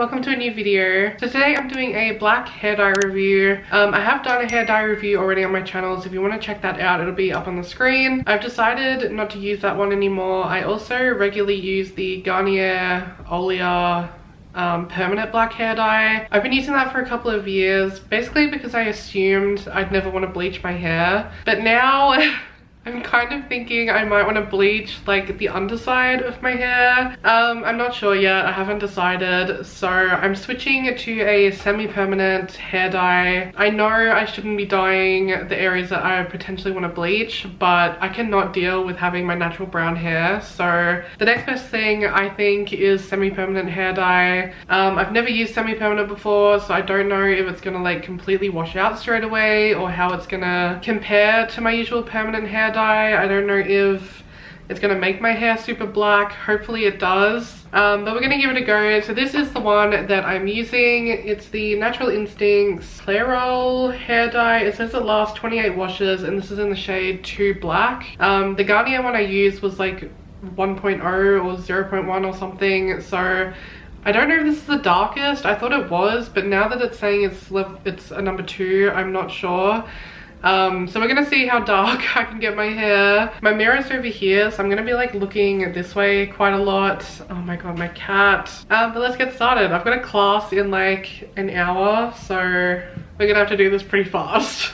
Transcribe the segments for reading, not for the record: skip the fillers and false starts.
welcome to a new video. So today I'm doing a black hair dye review. I have done a hair dye review already on my channel, so if you want to check that out, it'll be up on the screen. I've decided not to use that one anymore. I also regularly use the Garnier Olia permanent black hair dye. I've been using that for a couple of years, basically because I assumed I'd never want to bleach my hair. But now I'm kind of thinking I might want to bleach like the underside of my hair. I'm not sure yet, I haven't decided. So I'm switching to a semi-permanent hair dye. I know I shouldn't be dyeing the areas that I potentially want to bleach, but I cannot deal with having my natural brown hair. So the next best thing I think is semi-permanent hair dye. I've never used semi-permanent before, so I don't know if it's gonna like completely wash out straight away or how it's gonna compare to my usual permanent hair dye. I don't know if it's gonna make my hair super black. Hopefully it does, but we're gonna give it a go. So this is the one that I'm using. It's the Natural Instincts Clairol hair dye. It says it lasts 28 washes, and this is in the shade 2 Black. The Garnier one I used was like 1.0 or 0.1 or something, so I don't know if this is the darkest. I thought it was, but now that it's saying it's a number 2, I'm not sure. So we're gonna see how dark I can get my hair. My mirror's over here, so I'm gonna be like looking this way quite a lot. Oh my god, my cat. But let's get started. I've got a class in like an hour, so we're gonna have to do this pretty fast.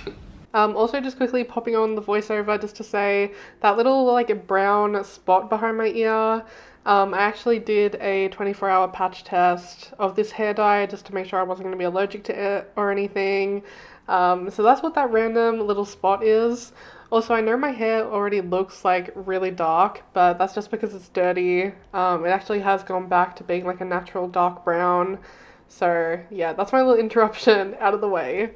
Also just quickly popping on the voiceover just to say that little like brown spot behind my ear, I actually did a 24-hour patch test of this hair dye just to make sure I wasn't going to be allergic to it or anything. So that's what that random little spot is. Also, I know my hair already looks like really dark, but that's just because it's dirty. It actually has gone back to being like a natural dark brown. So yeah, that's my little interruption out of the way.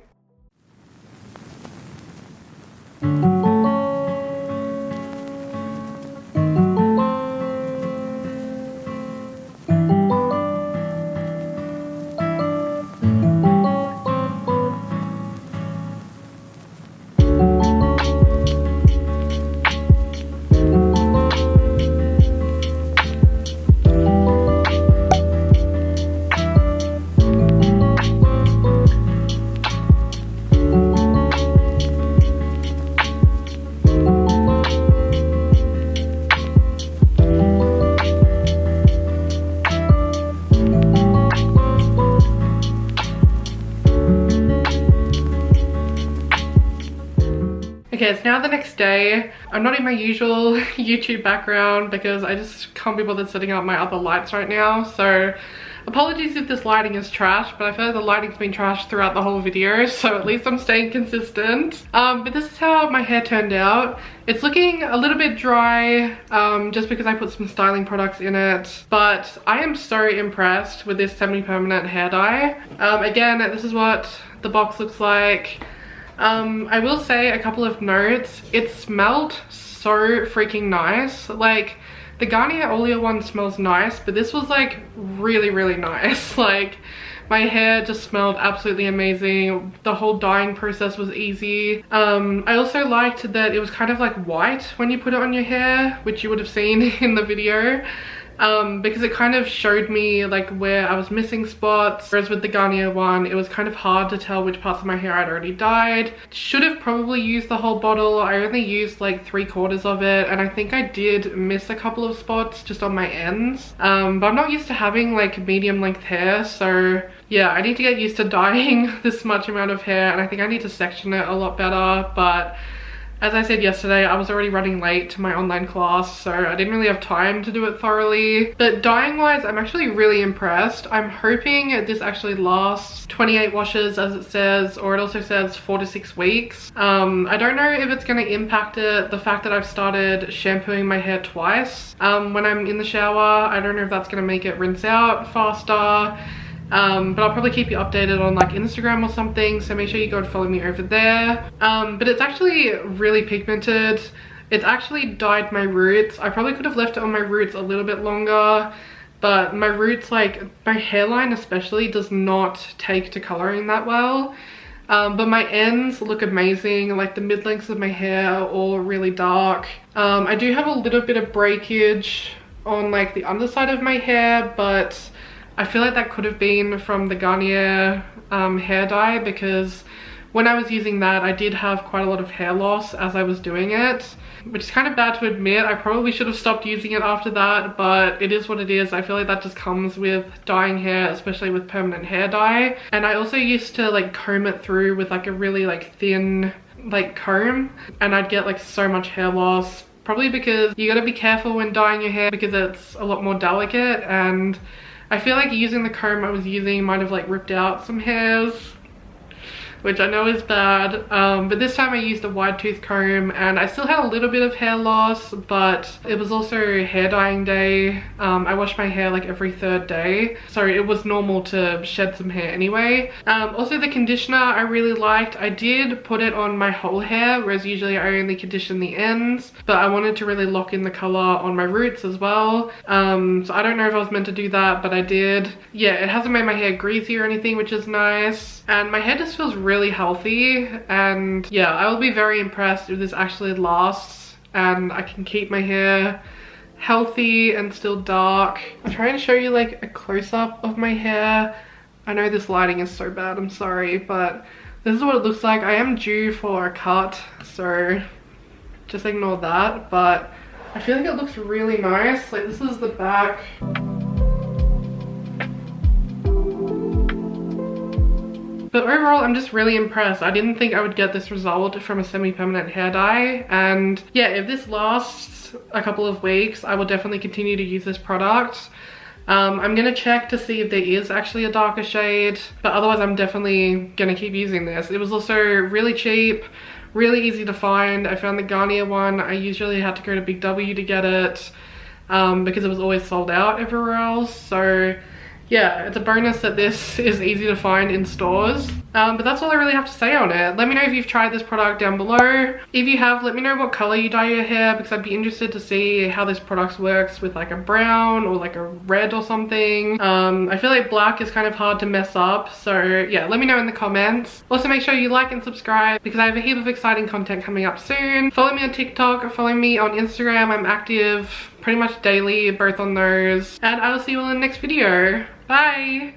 Okay, it's now the next day. I'm not in my usual YouTube background because I just can't be bothered setting up my other lights right now. So apologies if this lighting is trash, but I feel like the lighting's been trash throughout the whole video, so at least I'm staying consistent. But this is how my hair turned out. It's looking a little bit dry, just because I put some styling products in it, but I am so impressed with this semi-permanent hair dye. Again, this is what the box looks like. I will say a couple of notes. It smelled so freaking nice. Like the Garnier Olia one smells nice, but this was like really nice. Like my hair just smelled absolutely amazing. The whole dyeing process was easy. I also liked that it was kind of like white when you put it on your hair, which you would have seen in the video. Because it kind of showed me like where I was missing spots, whereas with the Garnier one it was kind of hard to tell which parts of my hair I'd already dyed. Should have probably used the whole bottle. I only used like 3/4 of it, and I think I did miss a couple of spots just on my ends. But I'm not used to having like medium length hair, so yeah, I need to get used to dyeing this much amount of hair, and I think I need to section it a lot better. But as I said yesterday, I was already running late to my online class, so I didn't really have time to do it thoroughly. But dyeing wise, I'm actually really impressed. I'm hoping this actually lasts 28 washes as it says, or it also says 4 to 6 weeks. I don't know if it's going to impact it, the fact that I've started shampooing my hair twice when I'm in the shower. I don't know if that's going to make it rinse out faster. But I'll probably keep you updated on like Instagram or something, so make sure you go and follow me over there. But it's actually really pigmented. It's actually dyed my roots. I probably could have left it on my roots a little bit longer, but my roots, like my hairline especially, does not take to coloring that well. But my ends look amazing. Like the mid-lengths of my hair are all really dark. I do have a little bit of breakage on like the underside of my hair, but I feel like that could have been from the Garnier hair dye, because when I was using that, I did have quite a lot of hair loss as I was doing it, which is kind of bad to admit. I probably should have stopped using it after that, but it is what it is. I feel like that just comes with dyeing hair, especially with permanent hair dye. And I also used to like comb it through with like a really like thin like comb, and I'd get like so much hair loss, probably because you gotta be careful when dyeing your hair because it's a lot more delicate, and I feel like using the comb I was using might have like ripped out some hairs, which I know is bad, but this time I used a wide tooth comb and I still had a little bit of hair loss, but it was also hair dyeing day. I wash my hair like every 3rd day, so it was normal to shed some hair anyway. Also the conditioner I really liked. I did put it on my whole hair, whereas usually I only condition the ends, but I wanted to really lock in the color on my roots as well. So I don't know if I was meant to do that, but I did. Yeah, it hasn't made my hair greasy or anything, which is nice, and my hair just feels really healthy. And yeah, I will be very impressed if this actually lasts and I can keep my hair healthy and still dark. I'm trying to show you like a close-up of my hair. I know this lighting is so bad, I'm sorry, but this is what it looks like. I am due for a cut, so just ignore that, but I feel like it looks really nice. Like, this is the back. But overall, I'm just really impressed. I didn't think I would get this result from a semi-permanent hair dye. And yeah, if this lasts a couple of weeks, I will definitely continue to use this product. I'm gonna check to see if there is actually a darker shade, but otherwise I'm definitely gonna keep using this. It was also really cheap, really easy to find. I found the Garnier one. I usually had to go to Big W to get it because it was always sold out everywhere else. So yeah, it's a bonus that this is easy to find in stores. But that's all I really have to say on it. Let me know if you've tried this product down below. If you have, let me know what color you dye your hair, because I'd be interested to see how this product works with like a brown or like a red or something. I feel like black is kind of hard to mess up, so yeah, let me know in the comments. Also make sure you like and subscribe because I have a heap of exciting content coming up soon. Follow me on TikTok, follow me on Instagram. I'm active pretty much daily, both on those. And I will see you all in the next video. Bye!